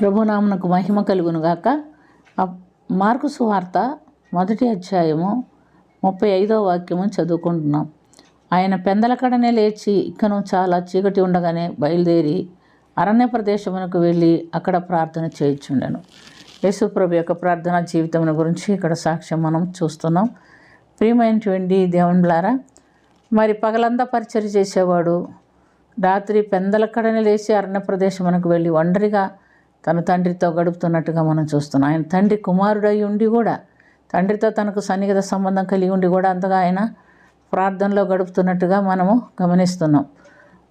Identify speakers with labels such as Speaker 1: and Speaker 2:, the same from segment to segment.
Speaker 1: ప్రభునామనకు మహిమ కలుగునుగాక. మార్కు సువార్త 1వ అధ్యాయము 35వ వాక్యము చదువుకుంటున్నాం. ఆయన పెందలకడనే లేచి ఇక్కను చాలా చీకటి ఉండగానే బయలుదేరి అరణ్య ప్రదేశమునకు వెళ్ళి అక్కడ ప్రార్థన చేయుచుండెను. యేసు ప్రభు యొక్క ప్రార్థనా జీవితం గురించి ఇక్కడ సాక్ష్యం మనం చూస్తున్నాం. ప్రియమైనటువంటి దేవునిలారా, మరి పగలంతా పరిచర్య చేసేవాడు రాత్రి పెందలకడనే లేచి అరణ్య ప్రదేశమునకు వెళ్ళి ఒంటరిగా తన తండ్రితో గడుపుతున్నట్టుగా మనం చూస్తున్నాం. ఆయన తండ్రి కుమారుడై ఉండి కూడా, తండ్రితో తనకు సన్నిహిత సంబంధం కలిగి ఉండి కూడా అంతగా ఆయన ప్రార్థనలో గడుపుతున్నట్టుగా మనము గమనిస్తున్నాం.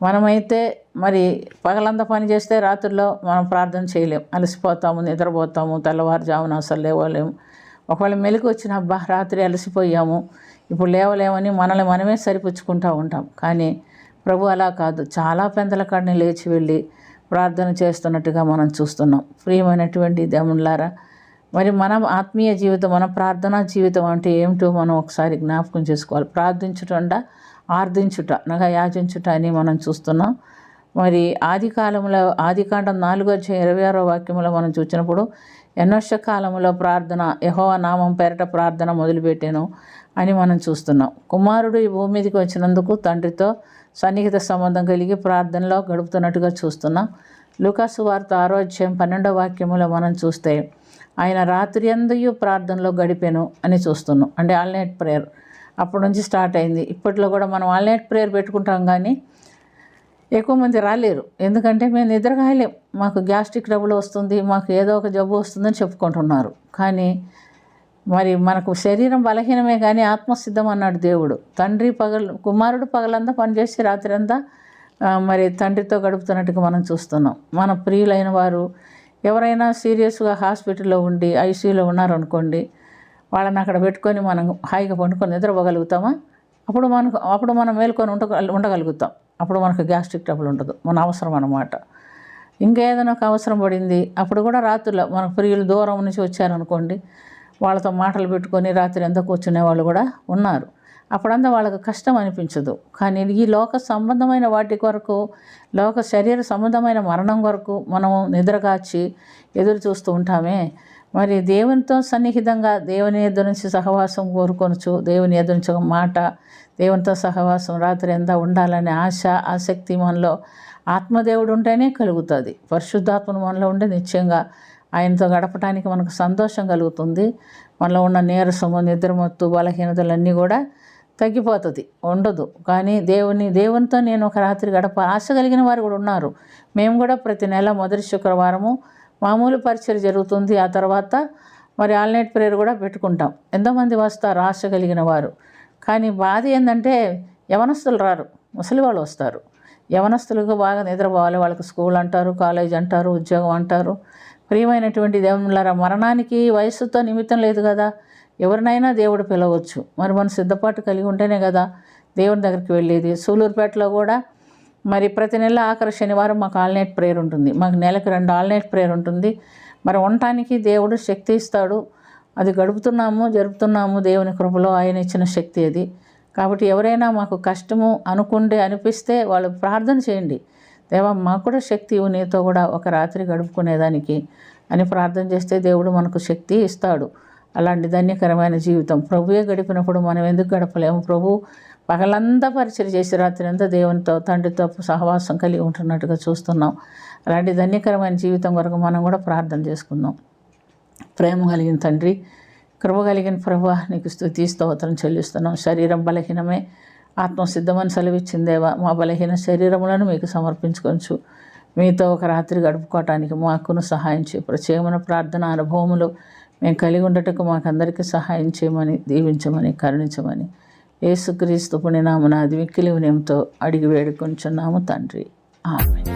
Speaker 1: మనమైతే మరి పగలంతా పని చేస్తే రాత్రిలో మనం ప్రార్థన చేయలేం, అలసిపోతాము, నిద్రపోతాము, తెల్లవారుజామున అసలు లేవలేము. ఒకవేళ మెలకు వచ్చిన అబ్బా రాత్రి అలసిపోయాము, ఇప్పుడు లేవలేమని మనల్ని మనమే సరిపుచ్చుకుంటూ ఉంటాం. కానీ ప్రభు అలా కాదు, చాలా పెందల కాడని లేచి వెళ్ళి ప్రార్థన చేస్తున్నట్టుగా మనం చూస్తున్నాం. ప్రియమైనటువంటి దేవునిలారా, మరి మన ఆత్మీయ జీవితం, మన ప్రార్థనా జీవితం అంటే ఏమిటో మనం ఒకసారి జ్ఞాపకం చేసుకోవాలి. ప్రార్థించుట ఆర్థించుట అనగా యాచించుట అని మనం చూస్తున్నాం. మరి ఆదికాండం 4:26 వాక్యంలో మనం చూసినప్పుడు ఎన్నోష కాలంలో ప్రార్థన, యెహోవా నామం పేరట ప్రార్థన మొదలుపెట్టాను అని మనం చూస్తున్నాం. కుమారుడు ఈ భూమి మీదకి వచ్చినందుకు తండ్రితో సన్నిహిత సంబంధం కలిగి ప్రార్థనలో గడుపుతున్నట్టుగా చూస్తున్నాం. లూకాసు వార్త 6వ అధ్యాయం 12వ వాక్యములో మనం చూస్తే ఆయన రాత్రి అంతయు ప్రార్థనలో గడిపాను అని చూస్తున్నాం. అంటే ఆల్ నైట్ ప్రేయర్ అప్పటి నుంచి స్టార్ట్ అయింది. ఇప్పట్లో కూడా మనం ఆల్ నైట్ ప్రేయర్ పెట్టుకుంటాం, కానీ ఎక్కువ మంది రాలేరు. ఎందుకంటే మేము నిద్ర కాయలేం, మాకు గ్యాస్ట్రిక్ ట్రబుల్ వస్తుంది, మాకు ఏదో ఒక జబ్బు వస్తుందని చెప్పుకుంటున్నారు. కానీ మరి మనకు శరీరం బలహీనమే కానీ ఆత్మసిద్ధం అన్నాడు దేవుడు. కుమారుడు పగలంతా పనిచేసి రాత్రి అంతా మరి తండ్రితో గడుపుతున్నట్టుగా మనం చూస్తున్నాం. మన ప్రియులైన వారు ఎవరైనా సీరియస్గా హాస్పిటల్లో ఉండి ఐసీయూలో ఉన్నారనుకోండి, వాళ్ళని అక్కడ పెట్టుకొని మనం హాయిగా పండుకొని నిద్రపోగలుగుతామా? అప్పుడు మనం మేల్కొని ఉండగలుగుతాం. అప్పుడు మనకు గ్యాస్ట్రిక్ ట్రబుల్ ఉండదు. మన అవసరం అన్నమాట. ఇంకేదైనా ఒక అవసరం పడింది, అప్పుడు కూడా రాత్రిలో మన ప్రియులు దూరం నుంచి వచ్చారనుకోండి, వాళ్ళతో మాటలు పెట్టుకొని రాత్రి అంతా కూర్చునే వాళ్ళు కూడా ఉన్నారు. అప్పుడంతా వాళ్ళకి కష్టం అనిపించదు. కానీ ఈ లోక సంబంధమైన వాటి కొరకు, లోక శరీర సంబంధమైన మరణం కొరకు మనం నిద్రగాచి ఎదురు చూస్తూ ఉంటామే. మరి దేవునితో సన్నిహితంగా దేవుని ఎదురు నుంచి సహవాసం కోరుకొనచ్చు, దేవుని ఎదురు నుంచి ఒక మాట, దేవునితో సహవాసం రాత్రి అంతా ఉండాలనే ఆసక్తి మనలో ఆత్మదేవుడు ఉంటేనే కలుగుతుంది. పరిశుద్ధాత్మను మనలో ఉంటే నిశ్చయంగా ఆయనతో గడపడానికి మనకు సంతోషం కలుగుతుంది. మనలో ఉన్న నీరసము, నిద్రమత్తు, బలహీనతలన్నీ కూడా తగ్గిపోతుంది, ఉండదు. కానీ దేవునితో నేను ఒక రాత్రి ఆశ కలిగిన వారు కూడా ఉన్నారు. మేము కూడా ప్రతి నెల మొదటి శుక్రవారము మామూలు పరిచర్య జరుగుతుంది. ఆ తర్వాత మరి ఆల్ నైట్ ప్రేయర్ కూడా పెట్టుకుంటాం. ఎంతోమంది వస్తారు ఆశ కలిగిన వారు. కానీ బాధ ఏంటంటే యవనస్తులు రారు, ముసలి వాళ్ళు వస్తారు. యవనస్తులకు బాగా నిద్రపోవాలి, వాళ్ళకి స్కూల్ అంటారు, కాలేజ్ అంటారు, ఉద్యోగం అంటారు. ప్రియమైనటువంటి దేవునిలారా, మరణానికి వయస్సుతో నిమిత్తం లేదు కదా. ఎవరినైనా దేవుడు పిలవచ్చు. మరి మన సిద్ధపాటు కలిగి ఉంటేనే కదా దేవుని దగ్గరికి వెళ్ళేది. సూలూరుపేటలో కూడా మరి ప్రతి నెల ఆఖరి శనివారం మాకు ఆల్ నైట్ ప్రేయర్ ఉంటుంది. మాకు నెలకు 2 ఆల్ నైట్ ప్రేయర్ ఉంటుంది. మరి ఉండటానికి దేవుడు శక్తి ఇస్తాడు. అది జరుపుతున్నాము దేవుని కృపలో ఆయన ఇచ్చిన శక్తి అది. కాబట్టి ఎవరైనా మాకు కష్టము అనిపిస్తే వాళ్ళు ప్రార్థన చేయండి. దేవా మాకు కూడా శక్తి ఇవ్వు, నీతో కూడా ఒక రాత్రి గడుపుకునేదానికి అని ప్రార్థన చేస్తే దేవుడు మనకు శక్తి ఇస్తాడు. అలాంటి ధన్యకరమైన జీవితం ప్రభువే గడిపినప్పుడు మనం ఎందుకు గడపలేము? ప్రభు పగలంతా పరిచయం చేసి రాత్రి అంతా దేవునితో తండ్రితో సహవాసం కలిగి ఉంటున్నట్టుగా చూస్తున్నాం. అలాంటి ధన్యకరమైన జీవితం వరకు మనం కూడా ప్రార్థన చేసుకుందాం. ప్రేమ కలిగిన తండ్రి, కృప కలిగిన ప్రభువా, నీకు స్తుతి స్తోత్రం చెల్లిస్తున్నాం. శరీరం బలహీనమే, ఆత్మసిద్ధమని సెలవిచ్చిందేవా. మా బలహీన శరీరములను మీకు సమర్పించుకొనచ్చు. మీతో ఒక రాత్రి గడుపుకోవటానికి మాకును సహాయం చేయ. ప్రత్యేకమైన ప్రార్థన అనుభవములు మేము కలిగి ఉండటకు మాకందరికీ సహాయం చేయమని, దీవించమని, కరుణించమని యేసుక్రీస్తు పుణ్యనామమున మిక్కిలి వినయంతో అడిగి వేడుకొంచున్నాము తండ్రి. ఆమేన్.